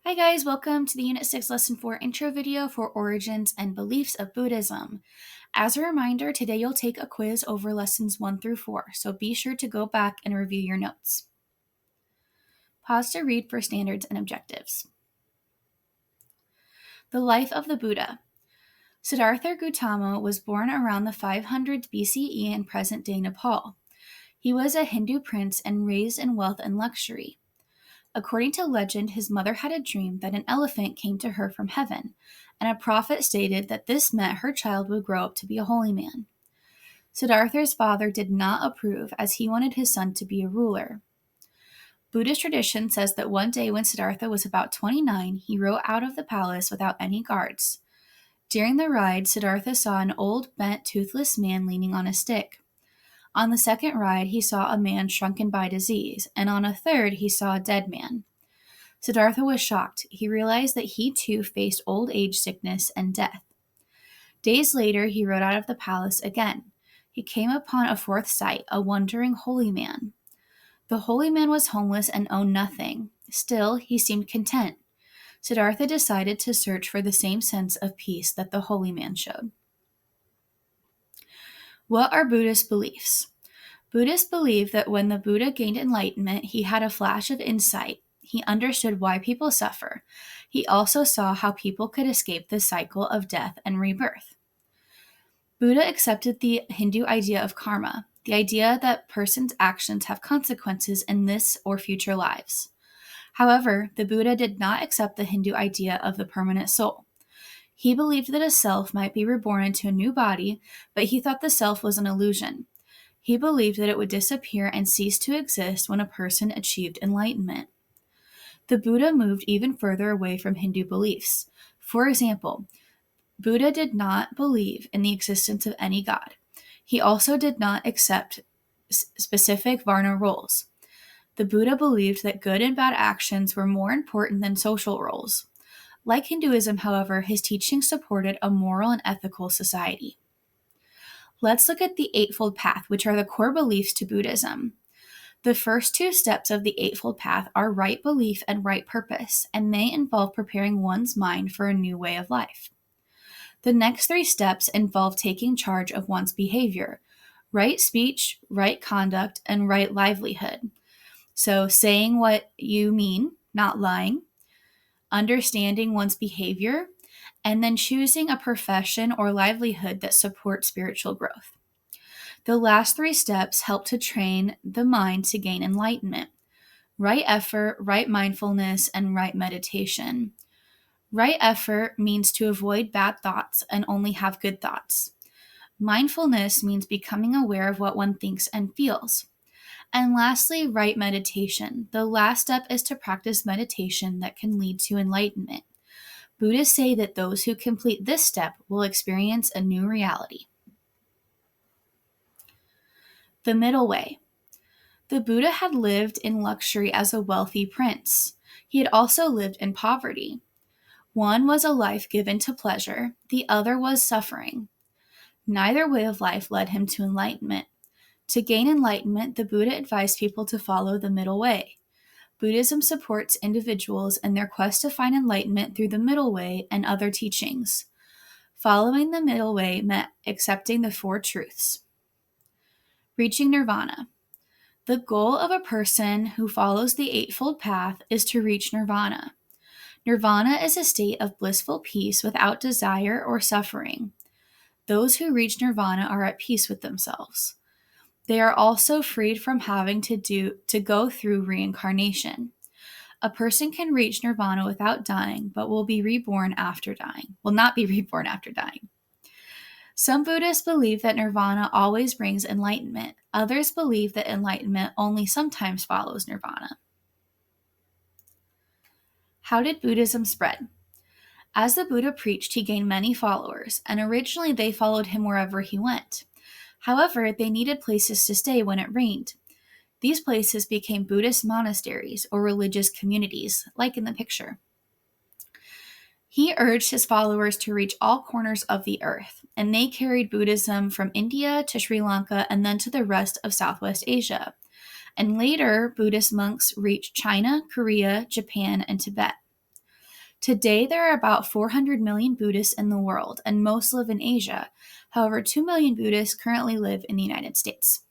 Hi guys, welcome to the Unit 6 Lesson 4 intro video for Origins and Beliefs of Buddhism. As a reminder, today you'll take a quiz over lessons 1 through 4, so be sure to go back and review your notes. Pause to read for standards and objectives. The life of the Buddha. Siddhartha Gautama was born around the 500s BCE in present-day Nepal. He was a Hindu prince and raised in wealth and luxury. According to legend, his mother had a dream that an elephant came to her from heaven, and a prophet stated that this meant her child would grow up to be a holy man. Siddhartha's father did not approve, as he wanted his son to be a ruler. Buddhist tradition says that one day when Siddhartha was about 29, he rode out of the palace without any guards. During the ride, Siddhartha saw an old, bent, toothless man leaning on a stick. On the second ride, he saw a man shrunken by disease, and on a third, he saw a dead man. Siddhartha was shocked. He realized that he too faced old age, sickness, and death. Days later, he rode out of the palace again. He came upon a fourth sight, a wandering holy man. The holy man was homeless and owned nothing. Still, he seemed content. Siddhartha decided to search for the same sense of peace that the holy man showed. What are Buddhist beliefs? Buddhists believe that when the Buddha gained enlightenment, he had a flash of insight. He understood why people suffer. He also saw how people could escape the cycle of death and rebirth. Buddha accepted the Hindu idea of karma, the idea that person's actions have consequences in this or future lives. However, the Buddha did not accept the Hindu idea of the permanent soul. He believed that a self might be reborn into a new body, but he thought the self was an illusion. He believed that it would disappear and cease to exist when a person achieved enlightenment. The Buddha moved even further away from Hindu beliefs. For example, Buddha did not believe in the existence of any god. He also did not accept specific Varna roles. The Buddha believed that good and bad actions were more important than social roles. Like Hinduism, however, his teachings supported a moral and ethical society. Let's look at the Eightfold Path, which are the core beliefs to Buddhism. The first two steps of the Eightfold Path are right belief and right purpose, and they involve preparing one's mind for a new way of life. The next three steps involve taking charge of one's behavior, right speech, right conduct, and right livelihood. So saying what you mean, not lying, understanding one's behavior, and then choosing a profession or livelihood that supports spiritual growth. The last three steps help to train the mind to gain enlightenment: right effort, right mindfulness, and right meditation. Right effort means to avoid bad thoughts and only have good thoughts. Mindfulness means becoming aware of what one thinks and feels. And lastly, right meditation. The last step is to practice meditation that can lead to enlightenment. Buddhists say that those who complete this step will experience a new reality. The middle way. The Buddha had lived in luxury as a wealthy prince. He had also lived in poverty. One was a life given to pleasure, the other was suffering. Neither way of life led him to enlightenment. To gain enlightenment, the Buddha advised people to follow the middle way. Buddhism supports individuals in their quest to find enlightenment through the middle way and other teachings. Following the middle way meant accepting the four truths. Reaching nirvana. The goal of a person who follows the Eightfold Path is to reach nirvana. Nirvana is a state of blissful peace without desire or suffering. Those who reach nirvana are at peace with themselves. They are also freed from having to go through reincarnation. A person can reach nirvana without dying, but will be reborn after dying. Will not be reborn after dying. Some Buddhists believe that nirvana always brings enlightenment. Others believe that enlightenment only sometimes follows nirvana. How did Buddhism spread? As the Buddha preached, he gained many followers, and originally they followed him wherever he went. However, they needed places to stay when it rained. These places became Buddhist monasteries or religious communities, like in the picture. He urged his followers to reach all corners of the earth, and they carried Buddhism from India to Sri Lanka and then to the rest of Southwest Asia. And later, Buddhist monks reached China, Korea, Japan, and Tibet. Today, there are about 400 million Buddhists in the world, and most live in Asia. However, 2 million Buddhists currently live in the United States.